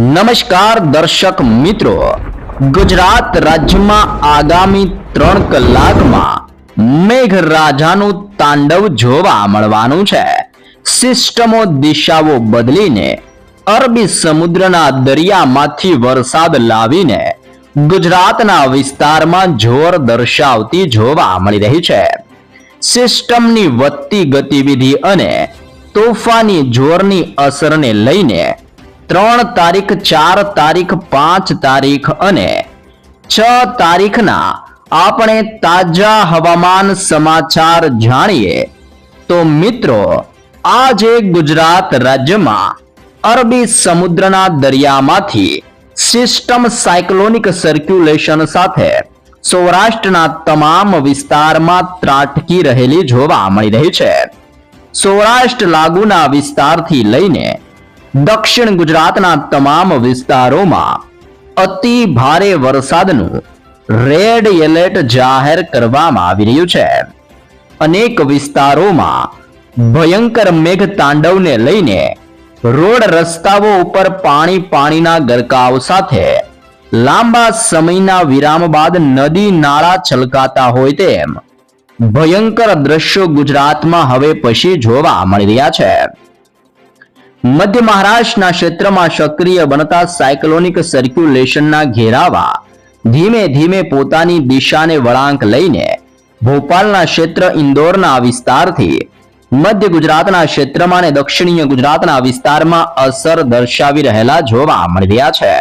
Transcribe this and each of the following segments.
નમસ્કાર દર્શક મિત્રો, ગુજરાત રાજ્યમાં આગામી 3 કલાકમાં મેઘરાજાનું તાંડવ જોવા મળવાનું છે. સિસ્ટમો દિશાઓ બદલીને અરબી સમુદ્રના દરિયામાંથી વરસાદ લાવીને ગુજરાતના વિસ્તારમાં જોર દર્શાવતી જોવા મળી રહી છે. સિસ્ટમની વધતી ગતિવિધિ અને તોફાની જોરની અસરને લઈને 3 તારીખ, 4 તારીખ, 5 તારીખ અને 6 તારીખના આપણે તાજા હવામાન સમાચાર જાણીએ તો મિત્રો, આજે ગુજરાત રાજ્યમાં અરબી સમુદ્રના દરિયામાંથી સિસ્ટમ સાયક્લોનિક સર્ક્યુલેશન સાથે સૌરાષ્ટ્રના તમામ વિસ્તારમાં ત્રાટકી રહેલી જોવા મળી રહી છે. સૌરાષ્ટ્ર લાગુના વિસ્તારથી લઈને દક્ષિણ ગુજરાતના તમામ વિસ્તારોમાં અતિ ભારે વરસાદનું રેડ એલર્ટ જાહેર કરવામાં આવી રહ્યું છે. અનેક વિસ્તારોમાં ભયંકર મેઘ તાંડવને લઈને રોડ રસ્તાઓ ઉપર પાણીના ગરકાવ સાથે લાંબા સમયના વિરામ બાદ નદી નાળા છલકાતા હોય તેમ ભયંકર દ્રશ્યો ગુજરાતમાં હવે પછી જોવા મળી રહ્યા છે. મધ્ય મહારાષ્ટ્રના ક્ષેત્રમાં સક્રિય બનતા સાયક્લોનિક સર્ક્યુલેશનના ઘેરાવા ધીમે ધીમે પોતાની દિશાને વળાંક લઈને ભોપાલના ક્ષેત્ર, ઇન્દોરના વિસ્તારથી મધ્ય ગુજરાતના ક્ષેત્રમાં અને દક્ષિણીય ગુજરાતના વિસ્તારમાં અસર દર્શાવી રહેલા જોવા મળી રહ્યા છે.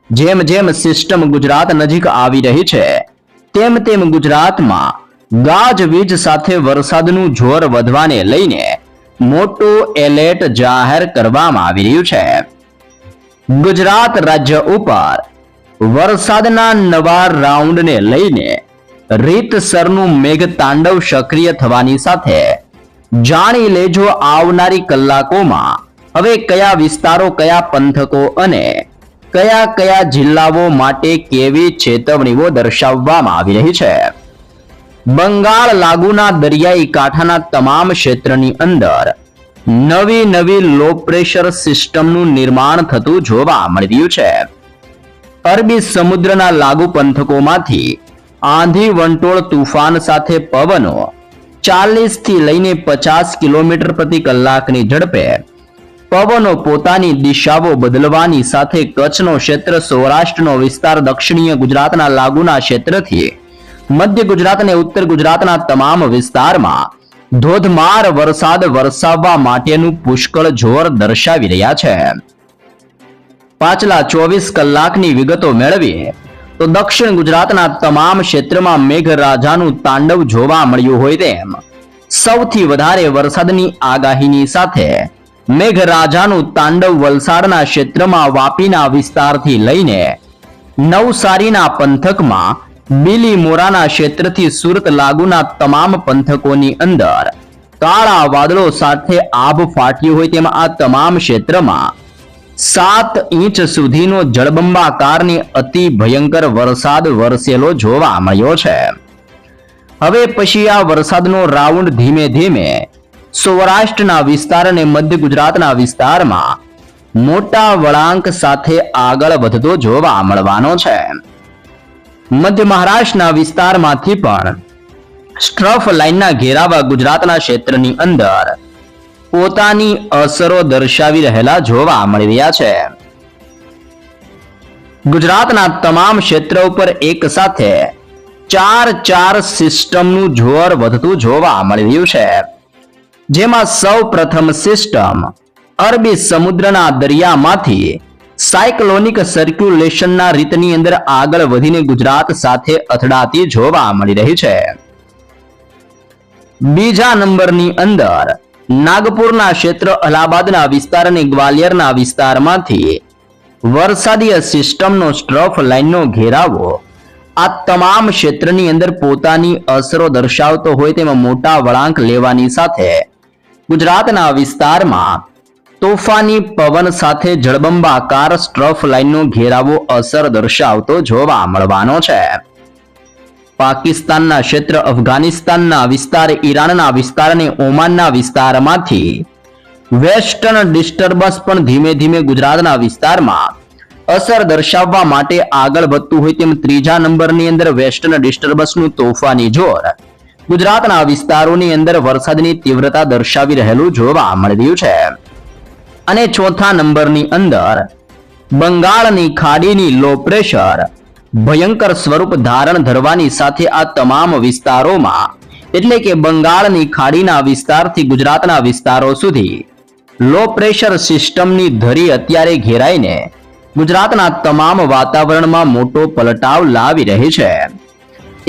જેમ જેમ સિસ્ટમ ગુજરાત નજીક આવી રહી છે તેમ તેમ ગુજરાતમાં ગાજવીજ સાથે વરસાદનું જોર વધવાને લઈને મોટું એલર્ટ જાહેર કરવામાં આવી રહ્યું છે. ગુજરાત રાજ્ય ઉપર વરસાદના નવા રાઉન્ડને લઈને રીતસરનું મેઘ તાંડવ સક્રિય થવાની સાથે જાણી લેજો આવનારી કલાકોમાં હવે કયા વિસ્તારો, કયા પંથકો અને કયા કયા જિલ્લાઓ માટે કેવી ચેતવણીઓ દર્શાવવામાં આવી રહી છે. બંગાળ લાગુના દરિયાઈ કાંઠાના તમામ ક્ષેત્રની અંદર નવી લો પ્રેશર સિસ્ટમનું નિર્માણ થતું જોવા મળી રહ્યું છે. અરબી સમુદ્રના લાગુ પંથકોમાંથી આંધી, વંટોળ, તુફાન સાથે પવનો 40 થી લઈને 50 કિલોમીટર પ્રતિ કલાકની ઝડપે પવનો પોતાની દિશાઓ બદલવાની સાથે કચ્છનો ક્ષેત્ર, સૌરાષ્ટ્રનો વિસ્તાર, દક્ષિણીય ગુજરાતના લાગુના ક્ષેત્રથી મધ્ય ગુજરાત અને ઉત્તર ગુજરાતના તમામ વિસ્તારમાં ધોધમાર વરસાદ વરસાવવા માટેનું પુષ્કળ જોર દર્શાવી રહ્યા છે. પાછલા 24 કલાકની વિગતો મેળવીએ તો દક્ષિણ ગુજરાતના તમામ ક્ષેત્રમાં મેઘરાજાનું તાંડવ જોવા મળ્યું હોય તેમ સૌથી વધારે વરસાદની આગાહીની સાથે મેઘરાજાનું તાંડવ વલસાડના ક્ષેત્રમાં વાપીના વિસ્તારથી લઈને નવસારીના પંથકમાં, બીલીમોરાના ક્ષેત્રથી સુરત લાગુના તમામ પંથકોની અંદર કાળા વાદળો સાથે આભ ફાટ્યું હોય તેમ આ તમામ ક્ષેત્રમાં 7 ઇંચ સુધીનો જળબંબાકારની અતિ ભયંકર વરસાદ વરસેલો જોવા મળ્યો છે. હવે પછી આ વરસાદનો રાઉન્ડ ધીમે ધીમે સૌરાષ્ટ્રના વિસ્તાર અને મધ્ય ગુજરાતના વિસ્તારમાં મોટા વળાંક સાથે આગળ વધતો જોવા મળવાનો છે. મધ્ય મહારાષ્ટ્રના વિસ્તારમાંથી પણ સ્ટ્રફ લાઇનના ઘેરાવા ગુજરાતના ક્ષેત્રની અંદર પોતાની અસરો દર્શાવી રહેલા જોવા મળી રહ્યા છે. ગુજરાતના તમામ ક્ષેત્ર ઉપર એક સાથે 4 સિસ્ટમનું જોર વધતું જોવા મળી રહ્યું છે. જેમાં સૌ પ્રથમ સિસ્ટમ અરબી સમુદ્રના દરિયામાંથી સાયક્લોનિક સર્ક્યુલેશનના રીતની અંદર આગળ વધીને ગુજરાત સાથે અથડાતી જોવા મળી રહી છે. બીજા નંબરની અંદર નાગપુરના ક્ષેત્ર, અલ્હાબાદના વિસ્તાર અને ગ્વાલિયરના વિસ્તારમાંથી વરસાદીય સિસ્ટમનો સ્ટ્રફ લાઇનનો ઘેરાવો આ તમામ ક્ષેત્રની અંદર પોતાની અસરો દર્શાવતો હોય તેમાં મોટા વળાંક લેવાની સાથે ગુજરાતના વિસ્તારમાં તોફાની પવન સાથે જળબંબાકાર સ્ટ્રફ લાઇનનો ઘેરાવો અસર દર્શાવતો જોવા મળવાનો છે. પાકિસ્તાનના ક્ષેત્ર, અફઘાનિસ્તાનના વિસ્તાર, ઈરાનના વિસ્તાર અને ઓમાનના વિસ્તારમાંથી વેસ્ટર્ન ડિસ્ટર્બન્સ પણ ધીમે ધીમે ગુજરાતના વિસ્તારમાં અસર દર્શાવવા માટે આગળ વધતું હોય તેમ ત્રીજા નંબરની અંદર વેસ્ટર્ન ડિસ્ટર્બન્સનું તોફાની જોર ગુજરાતના વિસ્તારોની અંદર વરસાદની તીવ્રતા દર્શાવી રહેલું જોવા મળી રહ્યું છે. અને ચોથા નંબરની અંદર બંગાળની ખાડીની લો પ્રેશર ભયંકર સ્વરૂપ ધારણ ધરવાની સાથે આ તમામ વિસ્તારોમાં એટલે કે બંગાળની ખાડીના વિસ્તારથી ગુજરાતના વિસ્તારો સુધી લો પ્રેશર સિસ્ટમની ધરી અત્યારે ઘેરાઈને ગુજરાતના તમામ વાતાવરણમાં મોટો પલટાવ લાવી રહી છે.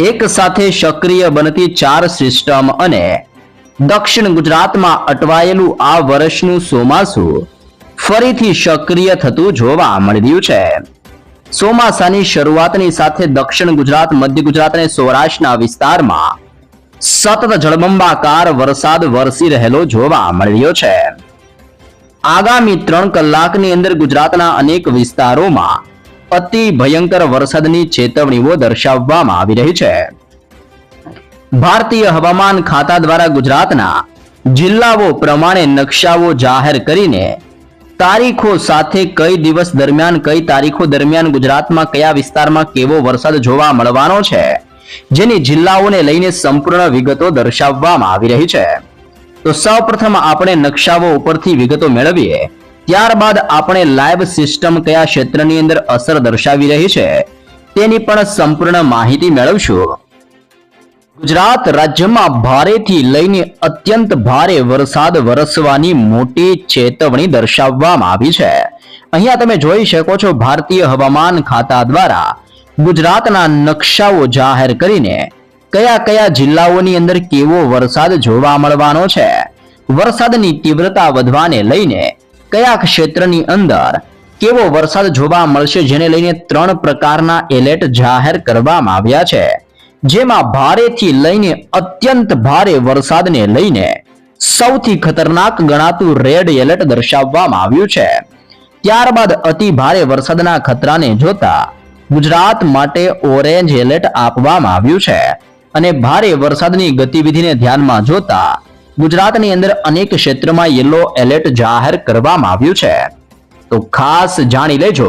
એક સાથે સક્રિય બનતી 4 સિસ્ટમ અને દક્ષિણ ગુજરાતમાં અટવાયેલું આ વર્ષનું ચોમાસું ફરીથી સક્રિય થતું જોવા મળી રહ્યું છે. ચોમાસાની શરૂઆતની સાથે દક્ષિણ ગુજરાત, મધ્ય ગુજરાત અને સૌરાષ્ટ્રના વિસ્તારમાં સતત જળબંબાકાર વરસાદ વરસી રહેલો જોવા મળી રહ્યો છે. આગામી 3 કલાકની અંદર ગુજરાતના અનેક વિસ્તારોમાં અતિ ભયંકર વરસાદની ચેતવણીઓ દર્શાવવામાં આવી રહી છે. ભારતીય હવામાન ખાતા દ્વારા ગુજરાતના જિલ્લાઓ પ્રમાણે નકશાઓ જાહેર કરીને તારીખો સાથે કઈ દિવસ દરમિયાન કઈ તારીખો દરમિયાન ગુજરાતમાં કયા વિસ્તારમાં કેવો વરસાદ જોવા મળવાનો છે જેની જિલ્લાઓને લઈને સંપૂર્ણ વિગતો દર્શાવવામાં આવી રહી છે. તો સૌપ્રથમ આપણે નકશાઓ ઉપરથી વિગતો મેળવીએ, ત્યારબાદ આપણે લાઈવ સિસ્ટમ કયા ક્ષેત્રની અંદર અસર દર્શાવી રહી છે તેની પણ સંપૂર્ણ માહિતી મેળવશું. ગુજરાત રાજ્યમાં ભારેથી લઈને અત્યંત ભારે વરસાદ વરસવાની મોટી ચેતવણી દર્શાવવામાં આવી છે. અહીંયા તમે જોઈ શકો છો ભારતીય હવામાન ખાતા દ્વારા ગુજરાતના નકશાઓ જાહેર કરીને કયા કયા જિલ્લાઓની અંદર કેવો વરસાદ જોવા મળવાનો છે, વરસાદની તીવ્રતા વધવાને લઈને કયા ક્ષેત્રની અંદર કેવો વરસાદ જોવા મળશે જેને લઈને 3 પ્રકારના એલર્ટ જાહેર કરવામાં આવ્યા છે. જેમાં ભારેથી લઈને અત્યંત ભારે વરસાદને લઈને સૌથી ખતરનાક ગણાતું રેડ એલર્ટ દર્શાવવામાં આવ્યું છે. ત્યારબાદ અતિ ભારે વરસાદના ખતરાને જોતા ગુજરાત માટે ઓરેન્જ એલર્ટ આપવામાં આવ્યું છે અને ભારે વરસાદની ગતિવિધિને ધ્યાનમાં જોતા ગુજરાતની અંદર અનેક ક્ષેત્રમાં યલો એલર્ટ જાહેર કરવામાં આવ્યું છે. તો ખાસ જાણી લેજો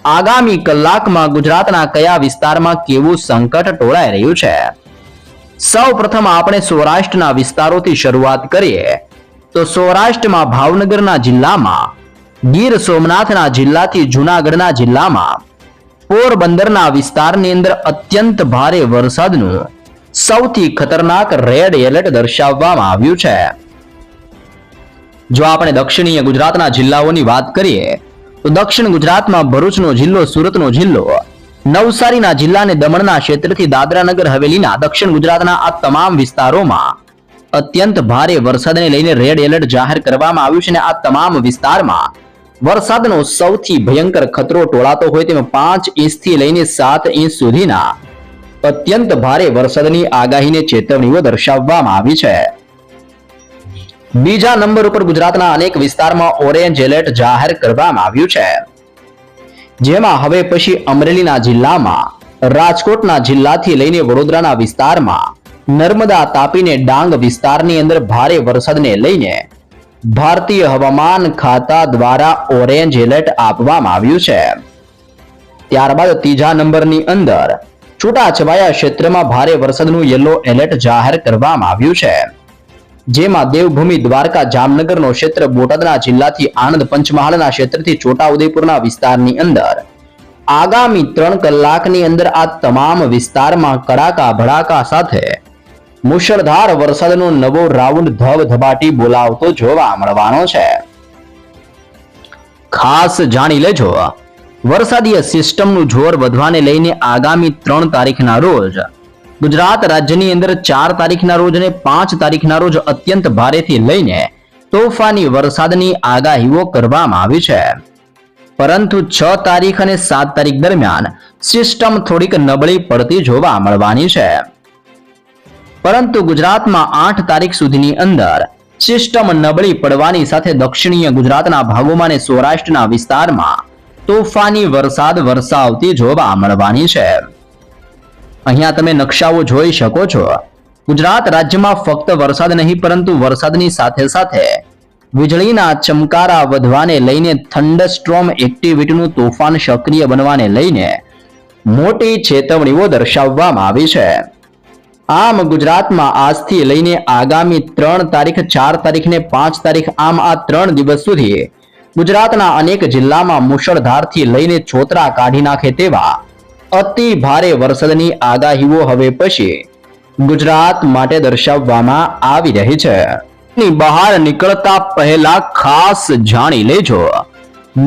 આગામી કલાકમાં ગુજરાતના કયા વિસ્તારમાં કેવું સંકટ ટોળાઈ રહ્યું છે. સૌપ્રથમ આપણે સૌરાષ્ટ્રના વિસ્તારોથી શરૂઆત કરીએ તો સૌરાષ્ટ્રમાં ભાવનગરના જિલ્લામાં, ગીર સોમનાથના જિલ્લાથી જૂનાગઢના જિલ્લામાં, પોરબંદરના વિસ્તારની અંદર અત્યંત ભારે વરસાદનું સૌથી ખતરનાક રેડ એલર્ટ દર્શાવવામાં આવ્યું છે. જો આપણે દક્ષિણીય ગુજરાતના જિલ્લાઓની વાત કરીએ તો દક્ષિણ ગુજરાતમાં ભરૂચનો જિલ્લો, સુરતનો જિલ્લો, નવસારીના જિલ્લા અને દમણના ક્ષેત્રથી દાદરા નગર હવેલીના દક્ષિણ ગુજરાતના આ તમામ વિસ્તારોમાં અત્યંત ભારે વરસાદને લઈને રેડ એલર્ટ જાહેર કરવામાં આવ્યું છે અને આ તમામ વિસ્તારમાં વરસાદનો સૌથી ભયંકર ખતરો ટોળાતો હોય તેમાં 5 ઇંચથી લઈને 7 ઇંચ સુધીના અત્યંત ભારે વરસાદની આગાહીને ચેતવણીઓ દર્શાવવામાં આવી છે. બીજા નંબર ઉપર ગુજરાતના અનેક વિસ્તારમાં ઓરેન્જ એલર્ટ જાહેર કરવામાં આવ્યું છે. જેમાં હવે પછી અમરેલીના જિલ્લામાં, રાજકોટના જિલ્લાથી લઈને વડોદરાના વિસ્તારમાં, નર્મદા, તાપી ને ડાંગ વિસ્તારની અંદર ભારે વરસાદને લઈને ભારતીય હવામાન ખાતા દ્વારા ઓરેન્જ એલર્ટ આપવામાં આવ્યું છે. ત્યારબાદ ત્રીજા નંબરની અંદર છૂટાછવાયા ક્ષેત્રમાં ભારે વરસાદનું યલો એલર્ટ જાહેર કરવામાં આવ્યું છે. જેમાં દેવભૂમિ, દ્વારકા, જામનગરનો ક્ષેત્ર, બોટાદના જિલ્લાથી આણંદ, પંચમહાલના ક્ષેત્રથી છોટાઉદેપુરના વિસ્તારની અંદર આગામી 3 કલાકની અંદર આ તમામ વિસ્તારમાં કડાકા ભડાકા સાથે મુશળધાર વરસાદનો નવો રાઉન્ડ ધબધબાટી બોલાવતો જોવા મળવાનો છે. ખાસ જાણી લેજો વરસાદીય સિસ્ટમનું જોર વધવાને લઈને આગામી 3 તારીખના રોજ ગુજરાત રાજ્યની અંદર 4 તારીખના રોજ અને 5 તારીખના રોજ અત્યંત ભારેથી લઈને તોફાની વરસાદની આગાહીઓ કરવામાં આવી છે. પરંતુ 6 તારીખ અને 7 તારીખ દરમિયાન સિસ્ટમ થોડીક નબળી પડતી જોવા મળવાની છે. પરંતુ ગુજરાતમાં 8 તારીખ સુધીની અંદર સિસ્ટમ નબળી પડવાની સાથે દક્ષિણીય ગુજરાતના ભાગોમાં અને સૌરાષ્ટ્રના વિસ્તારમાં તોફાની વરસાદ વરસાવતી જોવા મળવાની છે. અહીંયા તમે નકશાઓ જોઈ શકો છો. ગુજરાત રાજ્યમાં ફક્ત વરસાદ નહીં પરંતુ વરસાદની સાથે સાથે વીજળીના ચમકારા વધવાને લઈને થંડરસ્ટ્રોમ એક્ટિવિટીનું તોફાન સક્રિય બનવાને લઈને મોટી ચેતવણીઓ દર્શાવવામાં આવી છે. આમ ગુજરાતમાં આજથી લઈને આગામી 3 તારીખ, 4 તારીખ ને 5 તારીખ આમ આ 3 દિવસ સુધી ગુજરાતના અનેક જિલ્લામાં મુશળધારથી લઈને છોતરા કાઢી નાખે તેવા અતિ ભારે વરસાદની આગાહીઓ હવે પછી ગુજરાત માટે દર્શાવવામાં આવી રહી છે. બહાર નીકળતા પહેલા ખાસ જાણી લેજો,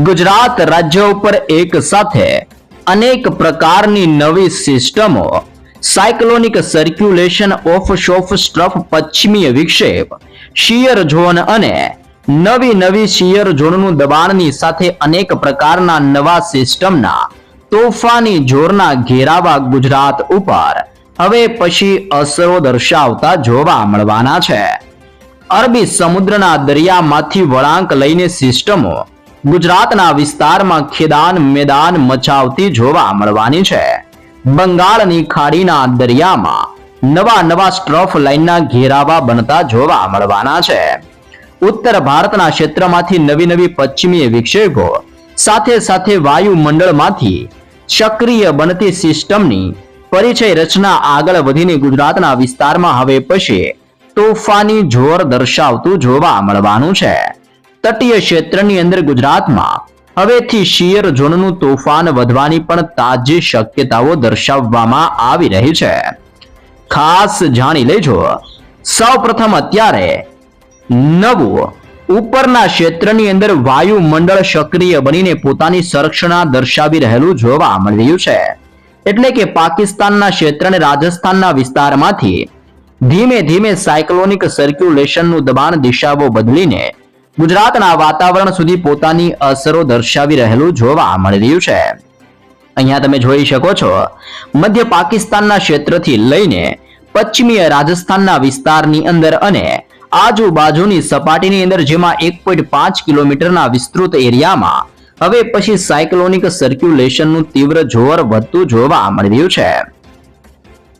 ગુજરાત રાજ્ય ઉપર એક સાથે અનેક પ્રકારની નવી સિસ્ટમો, સાયક્લોનિક સર્ક્યુલેશન, ઓફ શોફ સ્ટ્રફ, પશ્ચિમીય વિક્ષેપ, શિયર ઝોન અને નવી શિયર ઝોનનું દબાણની સાથે અનેક પ્રકારના નવા સિસ્ટમના તોફાની જોરના ઘેરાવા ગુજરાત ઉપર હવે પછી અસરો દર્શાવતા જોવા મળવાના છે. અરબી સમુદ્રના દરિયામાંથી વળાંક લઈને સિસ્ટમો ગુજરાતના વિસ્તારમાં ખેદાન મેદાન મચાવતી જોવા મળવાની છે. બંગાળની ખાડીના દરિયામાં નવા સ્ટ્રફ લાઇનના ઘેરાવા બનતા જોવા મળવાના છે. ઉત્તર ભારતના ક્ષેત્રમાંથી નવી પશ્ચિમીય વિક્ષેપો સાથે વાયુમંડળમાંથી સક્રિય બનતી સિસ્ટમની પરિચય રચના આગળ વધીને ગુજરાતના વિસ્તારમાં હવે પછી તોફાની જોર દર્શાવતું જોવા મળવાનું છે. તટીય ક્ષેત્રની અંદર ગુજરાતમાં હવેથી શિયર ઝોનનું તોફાન વધવાની પણ તાજી શક્યતાઓ દર્શાવવામાં આવી રહી છે. ખાસ જાણી લેજો, સૌપ્રથમ અત્યારે નવું ઉપરના ક્ષેત્રની અંદર વાયુમંડળ સક્રિય બનીને પોતાની સંરક્ષણા દર્શાવી રહેલું જોવા મળી રહ્યું છે. એટલે કે પાકિસ્તાનના ક્ષેત્ર અને રાજસ્થાનના વિસ્તારમાંથી ધીમે સાયક્લોનિક સર્ક્યુલેશનનું દબાણ દિશાઓ બદલીને ગુજરાતના વાતાવરણ સુધી પોતાની અસરો દર્શાવી રહેલું જોવા મળી રહ્યું છે. અહીંયા તમે જોઈ શકો છો, મધ્ય પાકિસ્તાનના ક્ષેત્રથી લઈને પશ્ચિમીય રાજસ્થાનના વિસ્તારની અંદર અને આજુબાજુની સપાટીની અંદર જેમાં 1.5 કિલોમીટરના વિસ્તૃત એરિયામાં હવે પછી સાયક્લોનિક સર્ક્યુલેશનનું તીવ્ર જોર વધતું જોવા મળી રહ્યું છે.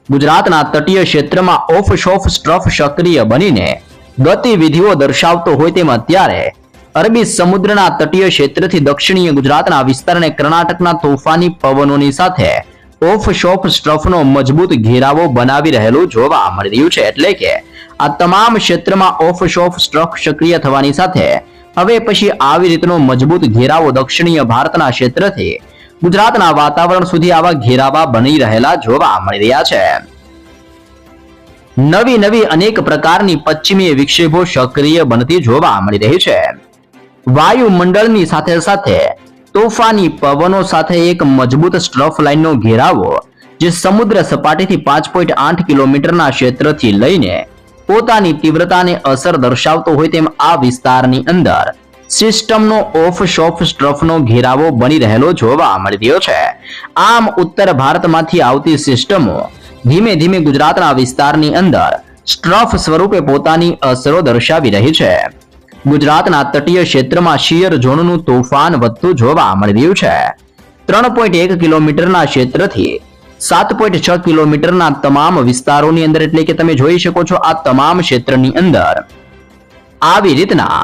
ગુજરાતના તટીય ક્ષેત્રમાં ઓફ શોફ સ્ટ્રફ સક્રિય બનીને ગતિવિધિઓ દર્શાવતો હોય તેમ અત્યારે અરબી સમુદ્રના તટીય ક્ષેત્રથી દક્ષિણીય ગુજરાતના વિસ્તાર અને કર્ણાટકના તોફાની પવનોની સાથે ઓફ શોફ સ્ટ્રફનો મજબૂત ઘેરાવો બનાવી રહેલું જોવા મળી રહ્યું છે. એટલે કે આ તમામ ક્ષેત્રમાં ઓફ શોફ સ્ટ્રફ સક્રિય થવાની સાથે હવે પછી આવી રીતનો મજબૂત ઘેરાવો દક્ષિણીય ભારતના ક્ષેત્રથી ગુજરાતના વાતાવરણ સુધી આવા ઘેરાવા બની રહેલા જોવા મળી રહ્યા છે. નવી અનેક પ્રકારની પશ્ચિમીય વિક્ષેપો સક્રિય બનતી જોવા મળી રહી છે. વાયુમંડળની સાથે તોફાની પવનો સાથે એક મજબૂત સ્ટ્રફ લાઇનનો ઘેરાવો જે સમુદ્ર સપાટીથી 5.8 કિલોમીટરના ક્ષેત્રથી લઈને પોતાની તીવ્રતાને અસર દર્શાવતો હોય તેમ આ વિસ્તારની અંદર સિસ્ટમનો ઓફ શોફ સ્ટ્રફનો ઘેરાવો બની રહેલો જોવા મળી રહ્યો છે. આમ ઉત્તર ભારતમાંથી આવતી સિસ્ટમો ધીમે ગુજરાતના વિસ્તારની અંદર સ્ટ્રફ સ્વરૂપે પોતાની અસરો દર્શાવી રહી છે. ગુજરાતના તટીય ક્ષેત્રમાં શિયર ઝોનનું તોફાન વધતું જોવા મળી રહ્યું છે. 3.1 કિલોમીટરના ક્ષેત્રથી 7.6 કિલોમીટરના તમામ વિસ્તારોની અંદર, એટલે કે તમે જોઈ શકો છો આ તમામ ક્ષેત્રની અંદર આવી રીતના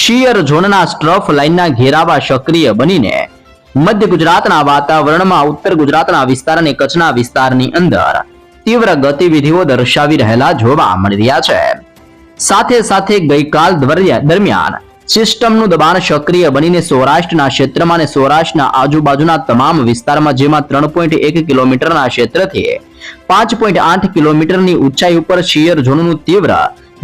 શિયર ઝોનના સ્ટ્રફ લાઇનના ઘેરાવા સક્રિય બનીને મધ્ય ગુજરાતના વાતાવરણમાં ઉત્તર ગુજરાતના વિસ્તાર અને કચ્છના વિસ્તારની અંદર તીવ્ર ગતિવિધિઓ દર્શાવી રહેલા જોવા મળી રહ્યા છે. સાથે ગઈકાલ દરમિયાન સિસ્ટમનું દબાણ સક્રિય બનીને સૌરાષ્ટ્રના ક્ષેત્રમાં અને સૌરાષ્ટ્રના આજુબાજુના તમામ વિસ્તારમાં જેમાં 3.1 કિલોમીટરના ક્ષેત્રથી 5.8 કિલોમીટરની ઊંચાઈ ઉપર શિયર ઝોનનું તીવ્ર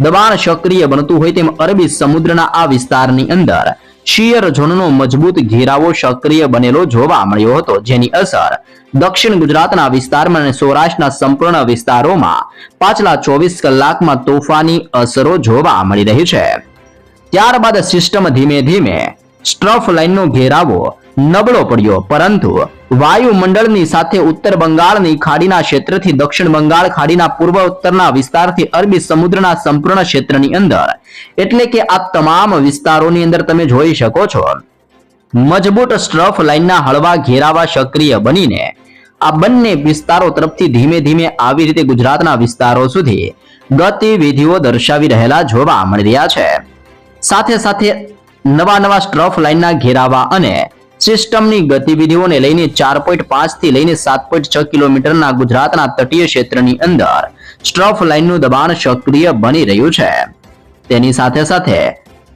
દબાણ સક્રિય બનતું હોય તેમ અરબી સમુદ્રના આ વિસ્તારની અંદર શિયર ઝોનનો મજબૂત ઘેરાવો સક્રિય બનેલો જોવા મળ્યો હતો, જેની અસર દક્ષિણ ગુજરાતના વિસ્તારમાં અને સૌરાષ્ટ્રના સંપૂર્ણ વિસ્તારોમાં પાછલા 24 કલાકમાં તોફાની અસરો જોવા મળી રહી છે. ત્યારબાદ સિસ્ટમ ધીમે સ્ટ્રફ લાઇનનો ઘેરાવો નબળો પડ્યો, પરંતુ વાયુમંડળની સાથે ઉત્તર બંગાળની ખાડીના ક્ષેત્રથી દક્ષિણ બંગાળ ખાડીના પૂર્વ ઉત્તરના વિસ્તારથી અરબી સમુદ્રના સંપૂર્ણ ક્ષેત્રની અંદર, એટલે કે આ તમામ વિસ્તારોની અંદર તમે જોઈ શકો છો મજબૂત સ્ટ્રફ લાઇનના હળવા ઘેરાવા સક્રિય બનીને આ બંને વિસ્તારો તરફથી ધીમે આવી રીતે ગુજરાતના વિસ્તારો સુધી ગતિવિધિઓ દર્શાવી રહેલા જોવા મળી રહ્યા છે. સાથે સાથે નવા સ્ટ્રફ લાઇનના ઘેરાવા અને સિસ્ટમની ગતિવિધિઓને લઈને 4.5 થી લઈને 7.6 કિલોમીટરના ગુજરાતના તટીય ક્ષેત્રની અંદર સ્ટ્રફ લાઇનનું દબાણ સક્રિય બની રહ્યું છે. તેની સાથે સાથે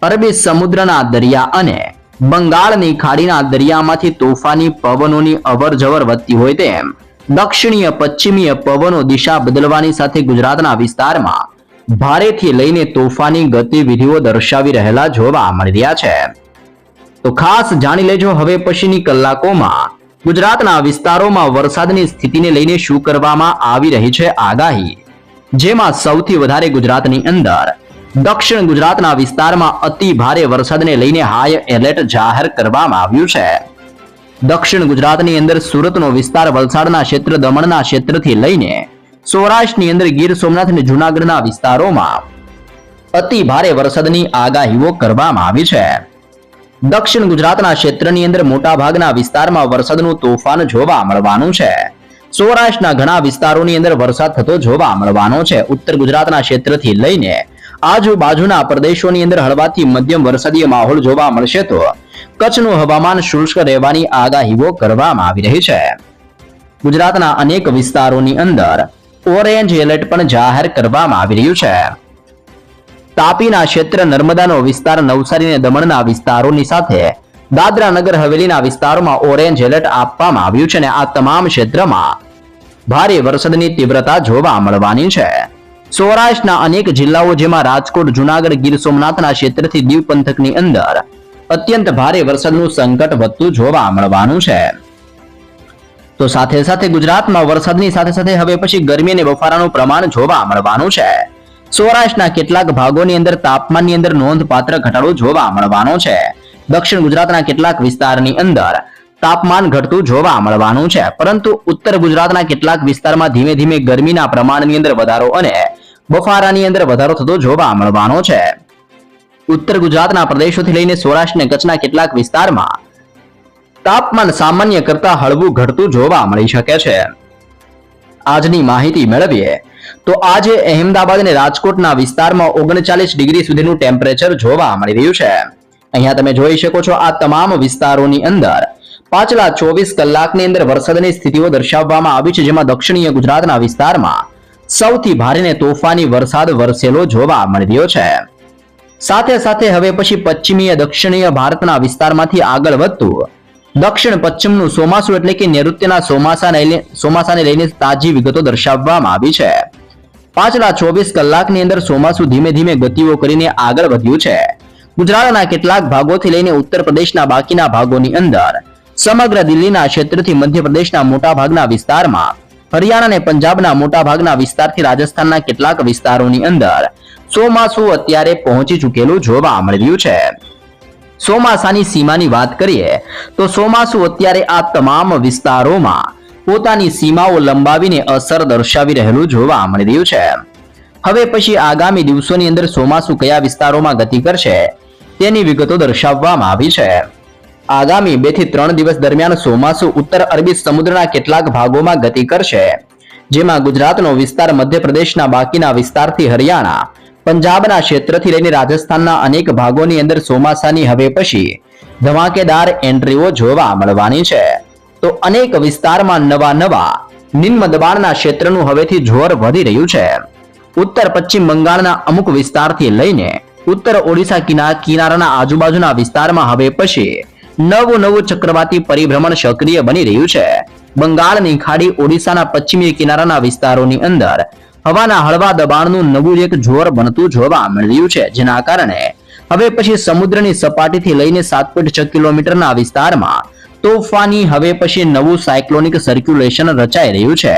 અરબી સમુદ્રના દરિયા અને બંગાળની ખાડીના દરિયામાંથી તોફાની પવનોની અવરજવર વધતી હોય તેમ દક્ષિણીય પશ્ચિમીય પવનો દિશા બદલવાની સાથે ગુજરાતના વિસ્તારમાં ભારેથી લઈને તોફાની ગતિવિધિઓ દર્શાવી રહેલા જોવા મળી રહ્યા છે. તો ખાસ જાણી લેજો હવે પછીની કલાકોમાં ગુજરાતના વિસ્તારોમાં વરસાદની સ્થિતિને લઈને શું કરવામાં આવી રહી છે આગાહી, જેમાં સૌથી વધારે ગુજરાતની અંદર દક્ષિણ ગુજરાતના વિસ્તારમાં અતિ ભારે વરસાદને લઈને હાઈ એલર્ટ જાહેર કરવામાં આવ્યું છે. દક્ષિણ ગુજરાતની અંદર સુરતનો વિસ્તાર, વલસાડના ક્ષેત્ર, દમણના ક્ષેત્રથી લઈને સૌરાષ્ટ્રની અંદર ગીર સોમનાથ અને જૂનાગઢના વિસ્તારોમાં અતિ ભારે વરસાદની આગાહીઓ કરવામાં આવી છે. દક્ષિણ ગુજરાતના ક્ષેત્રની અંદર મોટા ભાગના વિસ્તારમાં વરસાદનું તોફાન જોવા મળવાનું છે. સૌરાષ્ટ્રના ઘણા વિસ્તારોની અંદર વરસાદ થતો જોવા મળવાનો છે. ઉત્તર ગુજરાતના ક્ષેત્રથી લઈને આજુબાજુના પ્રદેશોની અંદર હળવાથી મધ્યમ વરસાદી માહોલ જોવા મળશે. તો કચ્છનું હવામાન શુષ્ક રહેવાની આગાહીઓ કરવામાં આવી રહી છે. ગુજરાતના અનેક વિસ્તારોની અંદર ઓરેન્જ એલર્ટ પણ જાહેર કરવામાં આવી રહ્યું છે. તાપીના ક્ષેત્ર, નર્મદાનો વિસ્તાર, નવસારી અને દમણના વિસ્તારોની સાથે દાદરા નગર હવેલીના વિસ્તારોમાં ઓરેન્જ એલર્ટ આપવામાં આવ્યું છે અને આ તમામ ક્ષેત્રમાં ભારે વરસાદની તીવ્રતા જોવા મળવાની છે. સૌરાષ્ટ્રના અનેક જિલ્લાઓ જેમાં રાજકોટ, જૂનાગઢ, ગીર સોમનાથના ક્ષેત્રથી દીવ પંથકની અંદર અત્યંત ભારે વરસાદનું સંકટ વધતું જોવા મળવાનું છે. તો સાથે સાથે ગુજરાતમાં વરસાદની સાથે સાથે હવે પછી ગરમી અને બફારાનું પ્રમાણ જોવા મળવાનું છે. સૌરાષ્ટ્રના કેટલાક ભાગોની અંદર તાપમાનની અંદર નોંધપાત્ર ઘટાડો જોવા મળવાનો છે. દક્ષિણ ગુજરાતના કેટલાક વિસ્તારની અંદર તાપમાન ઘટતું જોવા મળવાનું છે, પરંતુ ઉત્તર ગુજરાતના કેટલાક વિસ્તારમાં ધીમે ધીમે ગરમીના પ્રમાણની અંદર વધારો અને બફારાની અંદર વધારો થતો જોવા મળવાનો છે. ઉત્તર ગુજરાતના પ્રદેશોથી લઈને સૌરાષ્ટ્ર અને કચ્છના કેટલાક વિસ્તારમાં તાપમાન સામાન્ય કરતા હળવું ઘટતું જોવા મળી શકે છે. આજની માહિતી મેળવીએ તો આજે અહેમદાબાદ અને રાજકોટના વિસ્તારમાં 39 ડિગ્રી સુધીનું ટેમ્પરેચર જોવા મળી રહ્યું છે. અહીંયા તમે જોઈ શકો છો આ તમામ વિસ્તારોની અંદર પાછલા 24 કલાકની અંદર વરસાદની સ્થિતિઓ દર્શાવવામાં આવી છે, જેમાં દક્ષિણીય ગુજરાતના વિસ્તારમાં સૌથી ભારે ને તોફાની વરસાદ વરસેલો જોવા મળી રહ્યો છે. સાથે સાથે હવે પછી પશ્ચિમીય દક્ષિણીય ભારતના વિસ્તારમાંથી આગળ વધતું દક્ષિણ પશ્ચિમનું ચોમાસું એટલે કે નૈઋત્યના ચોમાસાને લઈને તાજી વિગતો દર્શાવવામાં આવી છે. પાછલા 24 કલાકની અંદર ચોમાસું ધીમે ધીમે ગતિઓ કરીને આગળ વધ્યું છે. ગુજરાતના કેટલાક ભાગોથી લઈને ઉત્તર પ્રદેશના બાકીના ભાગોની અંદર, સમગ્ર દિલ્હીના ક્ષેત્રથી મધ્યપ્રદેશના મોટા ભાગના વિસ્તારમાં, હરિયાણા અને પંજાબના મોટા ભાગના વિસ્તારથી રાજસ્થાનના કેટલાક વિસ્તારોની અંદર ચોમાસું અત્યારે પહોંચી ચૂકેલું જોવા મળી રહ્યું છે. ચોમાસાની સીમાની વાત કરીએ તો ચોમાસું અત્યારે આ તમામ વિસ્તારોમાં પોતાની સીમાઓ લંબાવીને અસર દર્શાવી રહેલું જોવા મળી રહ્યું છે. હવે પછી આગામી દિવસોની અંદર ચોમાસું કયા વિસ્તારોમાં ગતિ કરશે તેની વિગતો દર્શાવવામાં આવી છે. આગામી 2 થી 3 દિવસ દરમિયાન ચોમાસું ઉત્તર અરબી સમુદ્રના કેટલાક ભાગોમાં ગતિ કરશે, જેમાં ગુજરાતનો વિસ્તાર, મધ્યપ્રદેશના બાકીના વિસ્તારથી હરિયાણા, પંજાબના ક્ષેત્રથી લઈને રાજસ્થાનના અનેક ભાગોની અંદર ચોમાસાની હવે પછી ધમાકેદાર એન્ટ્રીઓ જોવા મળવાની છે. તો અનેક વિસ્તારમાં નવા નિમ્ન દબાણના ક્ષેત્રનું હવેથી જોર વધી રહ્યું છે. ઉત્તર પશ્ચિમ બંગાળના અમુક વિસ્તારથી લઈને ઉત્તર ઓડિશા કિનારાના આજુબાજુના વિસ્તારમાં હવે પછી નવું ચક્રવાતી પરિભ્રમણ સક્રિય બની રહ્યું છે. બંગાળની ખાડી, ઓડિશાના પશ્ચિમી કિનારાના વિસ્તારોની અંદર હવાના હળવા દબાણનું નવું એક જોર બનતું જોવા મળી રહ્યું છે, જેના કારણે હવે પછી સમુદ્રની સપાટીથી લઈને 7.6 કિલોમીટરના વિસ્તારમાં તોફાની હવે પછી નવું સાયક્લોનિક સર્ક્યુલેશન રચાઈ રહ્યું છે.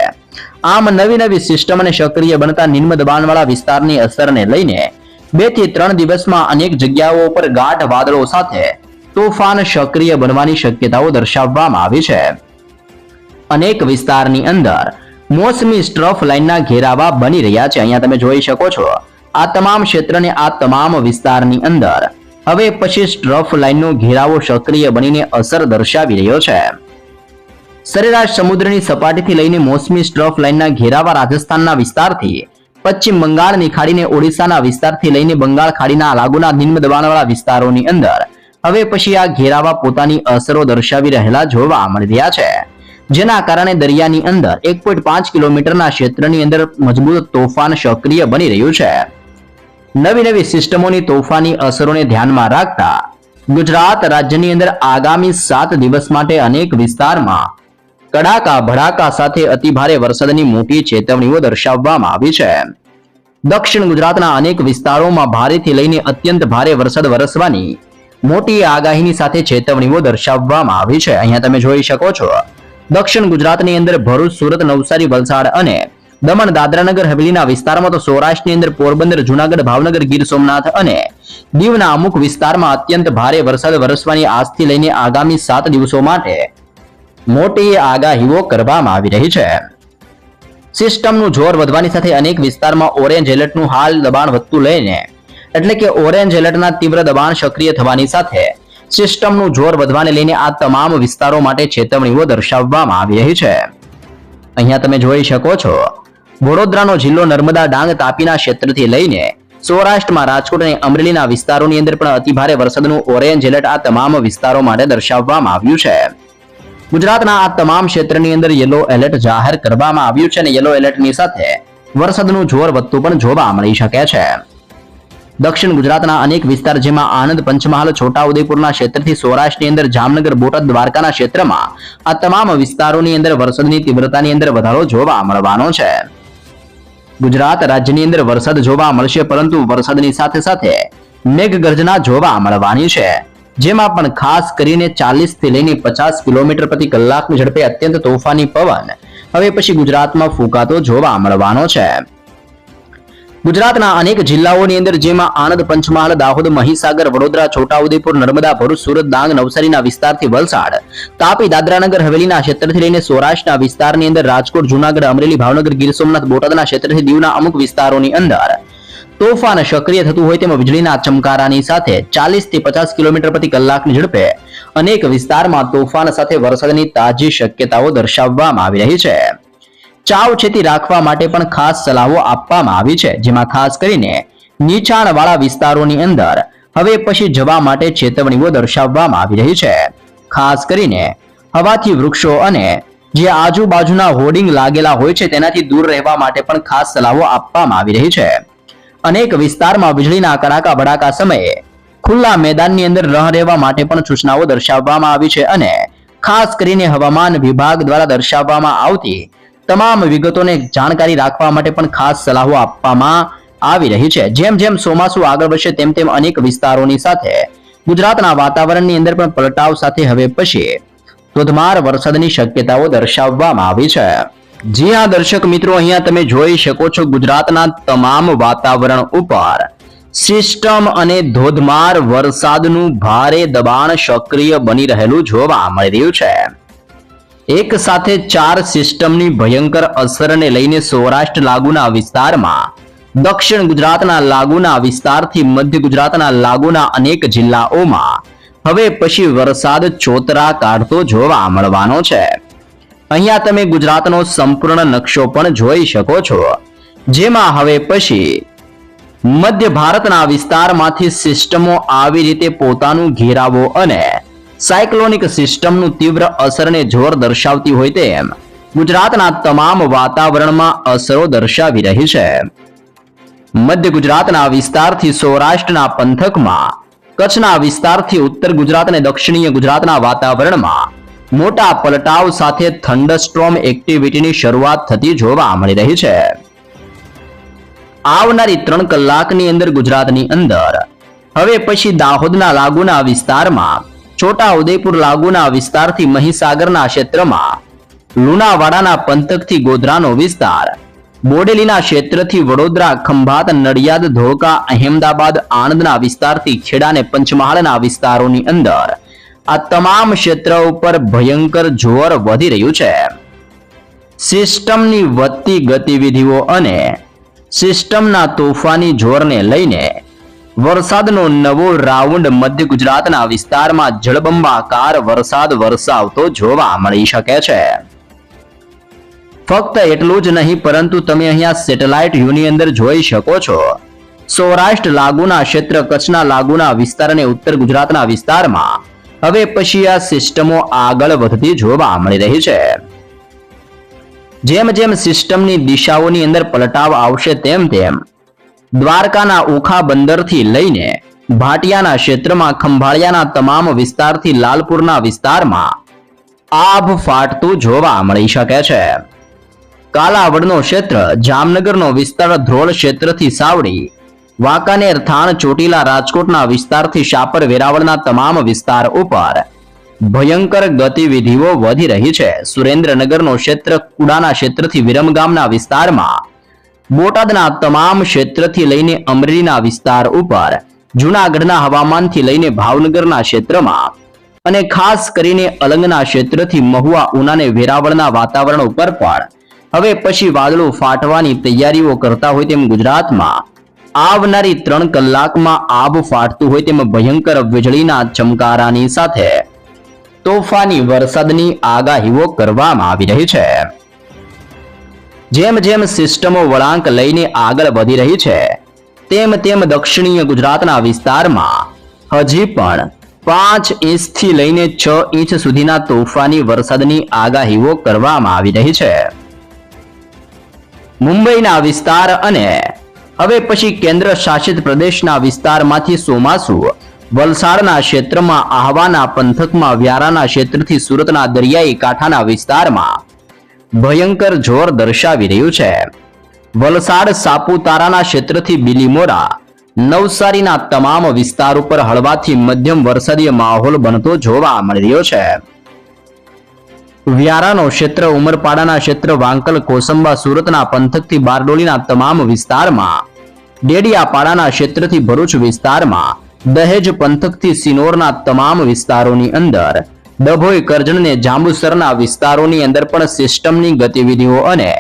આમ નવી સિસ્ટમ અને સક્રિય બનતા નિમ્ન દબાણવાળા વિસ્તારની અસરને લઈને 2 થી 3 દિવસમાં અનેક જગ્યાઓ પર ગાઢ વાદળો સાથે તોફાન સક્રિય બનવાની શક્યતાઓ દર્શાવવામાં આવી છે. અનેક વિસ્તારની અંદર મોસમી સ્ટ્રફ લાઇનના ઘેરાવા બની રહ્યા છે. અહીંયા તમે જોઈ શકો છો આ તમામ ક્ષેત્રને આ તમામ વિસ્તારની અંદર હવે પછી સ્ટ્રફ લાઇનનો ઘેરાવો સક્રિય બનીને અસર દર્શાવી રહ્યો છે. સરેરાશ સમુદ્રની સપાટીથી લઈને મોસમી સ્ટ્રફ લાઇનના ઘેરાવા રાજસ્થાનના વિસ્તારથી પશ્ચિમ બંગાળની ખાડીને ઓડિશાના વિસ્તારથી લઈને બંગાળ ખાડીના લાગુના નિમ્ન દબાણવાળા વિસ્તારોની અંદર હવે પછી આ ઘેરાવા પોતાની અસરો દર્શાવી રહેલા જોવા મળી રહ્યા છે, જેના કારણે દરિયાની અંદર 1.5 કિલોમીટરના ક્ષેત્રની અંદર મજબૂત તોફાન સક્રિય બની રહ્યું છે. નવી સિસ્ટમોની તોફાની અસરોને ધ્યાનમાં રાખતા ગુજરાત રાજ્યની અંદર આગામી 7 દિવસ માટે અનેક વિસ્તારમાં કડાકા ભડાકા સાથે અતિભારે વરસાદની મોટી ચેતવણીઓ દર્શાવવામાં આવી છે. દક્ષિણ ગુજરાતના અનેક વિસ્તારોમાં ભારેથી લઈને અત્યંત ભારે વરસાદ વરસવાની મોટી આગાહીની સાથે ચેતવણીઓ દર્શાવવામાં આવી છે. અહીંયા તમે જોઈ શકો છો, દક્ષિણ ગુજરાતની અંદર ભરૂચ, સુરત, નવસારી, વલસાડ અને દમણ, દાદરાનગર હવેલીના વિસ્તારમાં તો સૌરાષ્ટ્રની અંદર પોરબંદર, જુનાગઢ, ભાવનગર, ગીર સોમનાથ અને દીવના અમુક વિસ્તારમાં અત્યંત ભારે વરસાદ વરસવાની આજથી લઈને આગામી 7 દિવસો માટે મોટી આગાહીઓ કરવામાં આવી રહી છે. સિસ્ટમનું જોર વધવાની સાથે અનેક વિસ્તારમાં ઓરેન્જ એલર્ટનું હાલ દબાણ વધતું લઈને એટલે કે ઓરેન્જ એલર્ટના તીવ્ર દબાણ સક્રિય થવાની સાથે સિસ્ટમનું જોર વધવાને લઈને આ તમામ વિસ્તારો માટે ચેતવણીઓ દર્શાવવામાં આવી રહી છે. અહીંયા તમે જોઈ શકો છો, વડોદરાનો જિલ્લો, નર્મદા, ડાંગ, તાપીના ક્ષેત્રથી લઈને સૌરાષ્ટ્રમાં રાજકોટ અને અમરેલીના વિસ્તારોની અંદર પણ અતિભારે વરસાદનું ઓરેન્જ એલર્ટ આ તમામ વિસ્તારો માટે દર્શાવવામાં આવ્યું છે. ગુજરાતના આ તમામ ક્ષેત્રની અંદર યલો એલર્ટ જાહેર કરવામાં આવ્યું છે અને યલો એલર્ટની સાથે વરસાદનું જોર વધતું પણ જોવા મળી શકે છે. દક્ષિણ ગુજરાતના અનેક વિસ્તાર જેમાં આણંદ, પંચમહાલ, છોટાઉદેપુરના ક્ષેત્રથી સૌરાષ્ટ્રની અંદર જામનગર, બોટાદ, દ્વારકાના ક્ષેત્રમાં આ તમામ વિસ્તારોની અંદર વરસાદની તીવ્રતાની અંદર વધારો જોવા મળવાનો છે. ગુજરાત રાજ્યની અંદર વરસાદ જોવા મળશે, પરંતુ વરસાદની સાથે સાથે મેઘગર્જના જોવા મળવાની છે, જેમાં પણ ખાસ કરીને 40 થી લઈને 50 કિલોમીટર પ્રતિ કલાકની ઝડપે અત્યંત તોફાની પવન હવે પછી ગુજરાતમાં ફૂંકાતો જોવા મળવાનો છે. ગુજરાતના અનેક જિલ્લાઓની અંદર જેમાં આણંદ, પંચમહાલ, દાહોદ, મહીસાગર, વડોદરા, છોટાઉદેપુર, નર્મદા, ભરૂચ, સુરત, ડાંગ, નવસારીના વિસ્તારથી વલસાડ, તાપી, દાદરાનગર હવેલીના ક્ષેત્રથી લઈને સૌરાષ્ટ્રના વિસ્તારની અંદર રાજકોટ, જુનાગઢ, અમરેલી, ભાવનગર, ગીર સોમનાથ, બોટાદના ક્ષેત્રથી દીવના અમુક વિસ્તારોની અંદર તોફાન સક્રિય થતું હોય તેમાં વીજળીના ચમકારાની સાથે 40 થી 50 કિલોમીટર પ્રતિ કલાકની ઝડપે અનેક વિસ્તારમાં તોફાન સાથે વરસાદની તાજી શક્યતાઓ દર્શાવવામાં આવી રહી છે. ચાવચેતી રાખવા માટે પણ ખાસ સલાહો આપવામાં આવી છે, જેમાં ખાસ કરીને નીચાણવાળા વિસ્તારોની અંદર હવે પછી જવા માટે ચેતવણીઓ દર્શાવવામાં આવી રહી છે. ખાસ કરીને હવાથી વૃક્ષો અને જે આજુબાજુના હોર્ડિંગ લાગેલા હોય છે તેનાથી દૂર રહેવા માટે પણ ખાસ સલાહો આપવામાં આવી રહી છે. અનેક વિસ્તારમાં વીજળીના કડાકા ભડાકા સમયે ખુલ્લા મેદાનની અંદર ન રહેવા માટે પણ સૂચનાઓ દર્શાવવામાં આવી છે અને ખાસ કરીને હવામાન વિભાગ દ્વારા દર્શાવવામાં આવતી તમામ વિગતોને જાણકારી રાખવા માટે પણ ખાસ સલાહો આપવામાં આવી રહી છે. જેમ જેમ ચોમાસું આગળ વધશે તેમ તેમ અનેક વિસ્તારોની સાથે ગુજરાતના વાતાવરણની અંદર પણ પલટાવ સાથે હવે પછી ધોધમાર વરસાદની શક્યતાઓ દર્શાવવામાં આવી છે. જી હા દર્શક મિત્રો, અહીંયા તમે જોઈ શકો છો, ગુજરાતના તમામ વાતાવરણ ઉપર સિસ્ટમ અને ધોધમાર વરસાદનું ભારે દબાણ સક્રિય બની રહેલું જોવા મળી રહ્યું છે. એક સાથે 4 સિસ્ટમની ભયંકર અસરને લઈને સૌરાષ્ટ્ર લાગુના વિસ્તારમાં, દક્ષિણ ગુજરાતના લાગુના વિસ્તારથી મધ્ય ગુજરાતના લાગુના અનેક જિલ્લાઓમાં હવે પછી વરસાદ ચોતરા કાઢતો જોવા મળવાનો છે. અહીંયા તમે ગુજરાતનો સંપૂર્ણ નકશો પણ જોઈ શકો છો, જેમાં હવે પછી મધ્ય ભારતના વિસ્તારમાંથી સિસ્ટમો આવી રીતે પોતાનું ઘેરાવો અને સાયક્લોનિક સિસ્ટમનું તીવ્ર અસરને જોર દર્શાવતી હોય તેમ ગુજરાતના તમામ વાતાવરણમાં અસરો દર્શાવી રહી છે. મધ્ય ગુજરાતના વિસ્તારથી સૌરાષ્ટ્રના પંથકમાં, કચ્છના વિસ્તારથી ઉત્તર ગુજરાત અને દક્ષિણીય ગુજરાતના વાતાવરણમાં મોટા પલટાવ સાથે થંડરસ્ટ્રોમ એક્ટિવિટીની શરૂઆત થતી જોવા મળી રહી છે. આવનારી 3 કલાકની અંદર ગુજરાતની અંદર હવે પછી દાહોદના લાગુના વિસ્તારમાં, છોટાઉદેપુર લાગુના વિસ્તારથી મહીસાગરના ક્ષેત્રમાં, લુણાવાડાના પંથકથી ગોધરાનો વિસ્તાર, બોડેલીના ક્ષેત્રથી વડોદરા, ખંભાત, નડિયાદ, ધોળકા, અહેમદાબાદ, આણંદના વિસ્તારથી ખેડા અને પંચમહાલના વિસ્તારોની અંદર આ તમામ ક્ષેત્ર ઉપર ભયંકર જોર વધી રહ્યું છે. સિસ્ટમની વધતી ગતિવિધિઓ અને સિસ્ટમના તોફાની જોરને લઈને વરસાદનો નવો રાઉન્ડ મધ્ય ગુજરાતના વિસ્તારમાં જળબંબાકાર વરસાદ વરસાવતો જોવા મળી શકે છે. ફક્ત એટલું જ નહીં, પરંતુ તમે અહીંયા સેટેલાઇટ વ્યૂની અંદર જોઈ શકો છો સૌરાષ્ટ્ર લાગુના ક્ષેત્ર, કચ્છના લાગુના વિસ્તાર અને ઉત્તર ગુજરાતના વિસ્તારમાં હવે પછી આ સિસ્ટમો આગળ વધતી જોવા મળી રહી છે. જેમ જેમ સિસ્ટમની દિશાઓની અંદર પલટાવ આવશે તેમ તેમ દ્વારકાના ઓખા બંદરથી લઈને ભાટિયાના ક્ષેત્રમાં, ખંભાળિયાના તમામ વિસ્તારથી લાલપુરના વિસ્તારમાં આભ ફાટતું જોવા મળી શકે છે. કાલાવડનો ક્ષેત્ર, જામનગરનો વિસ્તાર, ધ્રોળ ક્ષેત્રથી સાવડી, વાંકાનેર, થાણ, ચોટીલા, રાજકોટના વિસ્તારથી શાપર, વેરાવળના તમામ વિસ્તાર ઉપર ભયંકર ગતિવિધિઓ વધી રહી છે. સુરેન્દ્રનગરનો ક્ષેત્ર, કુડાના ક્ષેત્રથી વિરમગામના વિસ્તારમાં, બોટાદના તમામ ક્ષેત્રથી લઈને અમરેલીના વિસ્તાર ઉપર, જૂનાગઢના હવામાનથી લઈને ભાવનગરના ક્ષેત્રમાં અને ખાસ કરીને અલંગના ક્ષેત્રથી મહુવા, ઉના અને વેરાવળના વાતાવરણ ઉપર પણ હવે પછી વાદળો ફાટવાની તૈયારીઓ કરતા હોય તેમ ગુજરાતમાં આવનારી 3 કલાકમાં આભ ફાટતું હોય તેમ ભયંકર વીજળીના ચમકારાની સાથે તોફાની વરસાદની આગાહીઓ કરવામાં આવી રહી છે. જેમ જેમ સિસ્ટમો વળાંક લઈને આગળ વધી રહી છે તેમ તેમ દક્ષિણીય ગુજરાતના વિસ્તારમાં હજી પણ 5 ઇંચથી લઈને 6 ઇંચ સુધીના તોફાની વરસાદની આગાહીઓ કરવામાં આવી રહી છે. મુંબઈના વિસ્તાર અને હવે પછી કેન્દ્ર શાસિત પ્રદેશના વિસ્તારમાંથી ચોમાસુ વલસાડના ક્ષેત્રમાં, આહવાના પંથકમાં, વ્યારાના ક્ષેત્રથી સુરતના દરિયાઈ કાંઠાના વિસ્તારમાં ભયંકર જોર દર્શાવી રહ્યું છે. વલસાડ, સાપુતારાના ક્ષેત્રથી બિલીમોરા, નવસારીના તમામ વિસ્તાર ઉપર હળવાથી મધ્યમ વરસાદીય માહોલ બનતો જોવા મળી રહ્યો છે. વ્યારાનો ક્ષેત્ર, ઉમરપાડાના ક્ષેત્ર, વાંકલ, કોસંબા, સુરતના પંથકથી બારડોલીના તમામ વિસ્તારમાં, ડેડિયાપાડાના ક્ષેત્રથી ભરૂચ વિસ્તારમાં, દહેજ પંથકથી સિનોરના તમામ વિસ્તારોની અંદર, ડભોઈ, કરજણ અને જાંબુસરના વિસ્તારોની અંદર પણ સિસ્ટમની ગતિવિધિઓ અને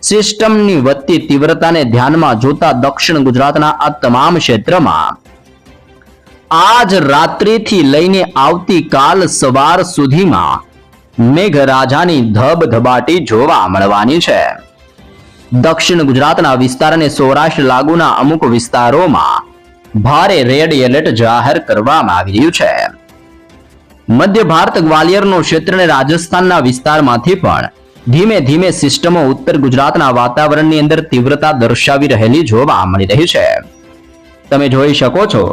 સિસ્ટમની વધતી તીવ્રતાને ધ્યાનમાં જોતા દક્ષિણ ગુજરાતના આ તમામ ક્ષેત્રમાં આજ રાત્રિથી લઈને આવતીકાલ સવાર સુધીમાં મેઘરાજાની ધબધબાટી જોવા મળવાની છે. દક્ષિણ ગુજરાતના વિસ્તાર અને સૌરાષ્ટ્ર લાગુના અમુક વિસ્તારોમાં ભારે રેડ એલર્ટ જાહેર કરવામાં આવી રહ્યું છે. મધ્ય ભારત, ગ્વાલિયરનો ક્ષેત્ર અને રાજસ્થાનના વિસ્તારમાંથી પણ ધીમે ધીમે સિસ્ટમો ઉત્તર ગુજરાતના વાતાવરણની અંદર તીવ્રતા દર્શાવી રહેલી જોવા મળી રહી છે. તમે જોઈ શકો છો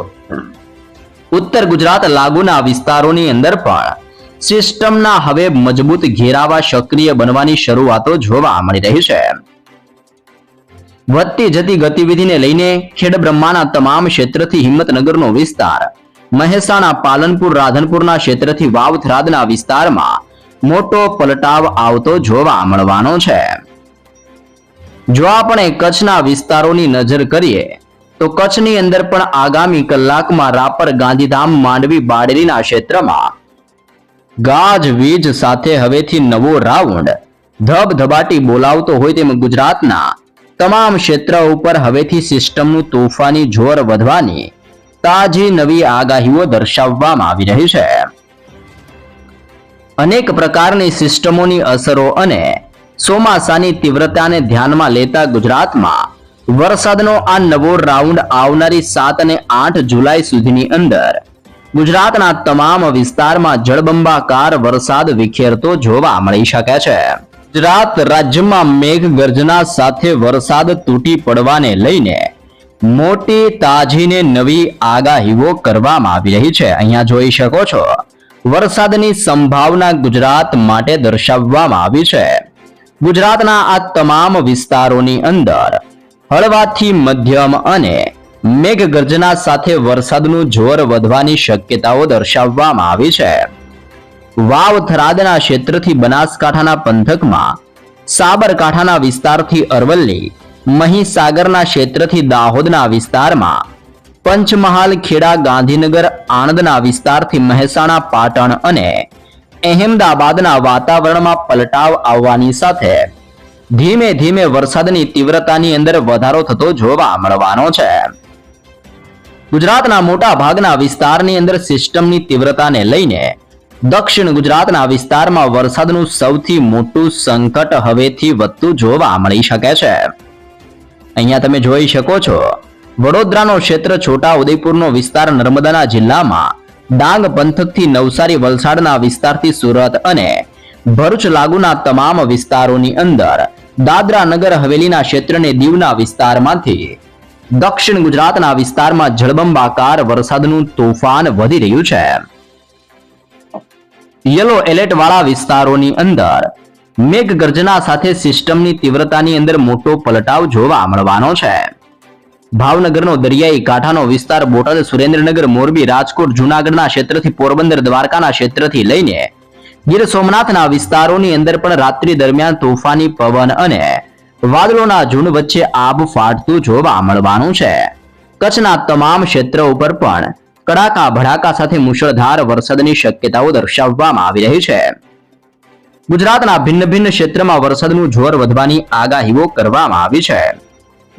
ઉત્તર ગુજરાત લાગુના વિસ્તારોની અંદર પણ સિસ્ટમના હવે મજબૂત ઘેરાવા સક્રિય બનવાની શરૂઆતો જોવા મળી રહી છે. વધતી જતી ગતિવિધિને લઈને ખેડબ્રહ્માના તમામ ક્ષેત્રથી હિંમતનગરનો વિસ્તાર, મહેસાણા, પાલનપુર, રાધનપુરના ક્ષેત્રથી વાવથરાદના વિસ્તારમાં મોટો પલટાવ આવતો જોવા મળવાનો છે. જો આપણે કચ્છના વિસ્તારોની નજર કરીએ તો કચ્છની અંદર પણ આગામી કલાકમાં રાપર, ગાંધીધામ, માંડવી, બારડોલીના ક્ષેત્રમાં ગાજવીજ સાથે હવેથી નવો રાઉન્ડ ધબધબાટી બોલાવતો હોય તેમ ગુજરાતના તમામ ક્ષેત્ર ઉપર હવેથી સિસ્ટમનું તોફાની જોર વધવાની તાજી નવી આગાહીઓ દર્શાવવામાં આવી રહી છે. અનેક પ્રકારની સિસ્ટમોની અસરો અને ચોમાસાની તીવ્રતાને ધ્યાનમાં લેતા ગુજરાતમાં વરસાદનો આ નવો રાઉન્ડ આવનારી 7 અને 8 જુલાઈ સુધીની અંદર ગુજરાતના તમામ વિસ્તારમાં જળબંબાકાર વરસાદ વિખેરતો જોવા મળી શકે છે. ગુજરાત રાજ્યમાં મેઘગર્જના સાથે વરસાદ તૂટી પડવાને લઈને મોટી તાજીને નવી આગાહીઓ કરવામાં આવી રહી છે. અહીંયા જોઈ શકો છો વરસાદની સંભાવના ગુજરાત માટે દર્શાવવામાં આવી છે. ગુજરાતના આ તમામ વિસ્તારોની અંદર હળવાથી મધ્યમ અને મેઘગર્જના સાથે વરસાદનું જોર વધવાની શક્યતાઓ દર્શાવવામાં આવી છે. વાવથરાદના ક્ષેત્રથી બનાસકાંઠાના પંથકમાં, સાબરકાંઠાના વિસ્તારથી અરવલ્લી, મહીસાગરના ક્ષેત્રથી દાહોદના વિસ્તારમાં, પંચમહાલ, ખેડા, ગાંધીનગર, આણંદના વિસ્તારથી મહેસાણા, પાટણ અને અહેમદાબાદના વાતાવરણમાં પલટાવ આવવાની સાથે ધીમે ધીમે વરસાદની તીવ્રતાની અંદર વધારો થતો જોવા મળવાનો છે. ગુજરાતના મોટા ભાગના વિસ્તારની અંદર સિસ્ટમની તીવ્રતાને લઈને દક્ષિણ ગુજરાતના વિસ્તારમાં વરસાદનું સૌથી મોટું સંકટ હવેથી વધતું જોવા મળી શકે છે. અહીંયા તમે જોઈ શકો છો, વડોદરાનો ક્ષેત્ર, છોટા ઉદેપુરનો વિસ્તાર, નર્મદાના જિલ્લામાં ડાંગ પંથકથી નવસારી, વલસાડના વિસ્તારથી સુરત અને ભરૂચ લાગુના તમામ વિસ્તારોની અંદર, દાદરા નગર હવેલીના ક્ષેત્રને દીવના વિસ્તારમાંથી દક્ષિણ ગુજરાતના વિસ્તારમાં જળબંબાકાર વરસાદનું તોફાન વધી રહ્યું છે. યલો એલર્ટ વાળા વિસ્તારોની અંદર મેઘગર્જના સાથે સિસ્ટમની તીવ્રતાની અંદર મોટો પલટાવ જોવા મળવાનો છે. ભાવનગરનો દરિયાઈ કાંઠાનો વિસ્તાર, બોટાદ, સુરેન્દ્રનગર, મોરબી, રાજકોટ, જૂનાગઢના ક્ષેત્રથી પોરબંદર, દ્વારકાના ક્ષેત્રથી લઈને ગીર સોમનાથના વિસ્તારોની અંદર પણ રાત્રિ દરમિયાન તોફાની પવન અને વાદળોના ઝુંડ વચ્ચે આબ ફાટતું જોવા મળવાનું છે. કચ્છના તમામ ક્ષેત્રો ઉપર પણ કડાકા ભડાકા સાથે મુશળધાર વરસાદની શક્યતાઓ દર્શાવવામાં આવી રહી છે. ગુજરાતના ભિન્ન ભિન્ન ક્ષેત્રમાં વરસાદનું જોર વધવાની આગાહીઓ કરવામાં આવી છે.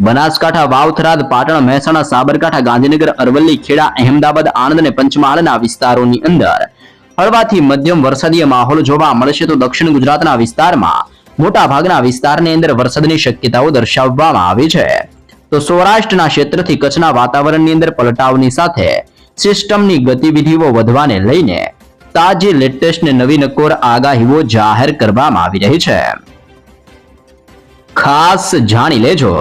બનાસકાંઠા, વાવ-થરાદ, પાટણ, મહેસાણા, સાબરકાંઠા, ગાંધીનગર, અરવલ્લી, ખેડા, અહેમદાબાદ, આણંદ અને પંચમહાલના વિસ્તારોની અંદર હળવાથી મધ્યમ વરસાદીય માહોલ જોવા મળશે. તો દક્ષિણ ગુજરાતના વિસ્તારમાં મોટા ભાગના વિસ્તારની અંદર વરસાદની શક્યતાઓ દર્શાવવામાં આવી છે. તો સૌરાષ્ટ્રના ક્ષેત્રથી કચ્છના વાતાવરણની અંદર પલટાવની સાથે સિસ્ટમની ગતિવિધિઓ વધવાને લઈને તાજી લેટેસ્ટ ને નવી નકોર આગાહીઓ જાહેર કરવામાં આવી રહી છે. ખાસ જાણી લેજો.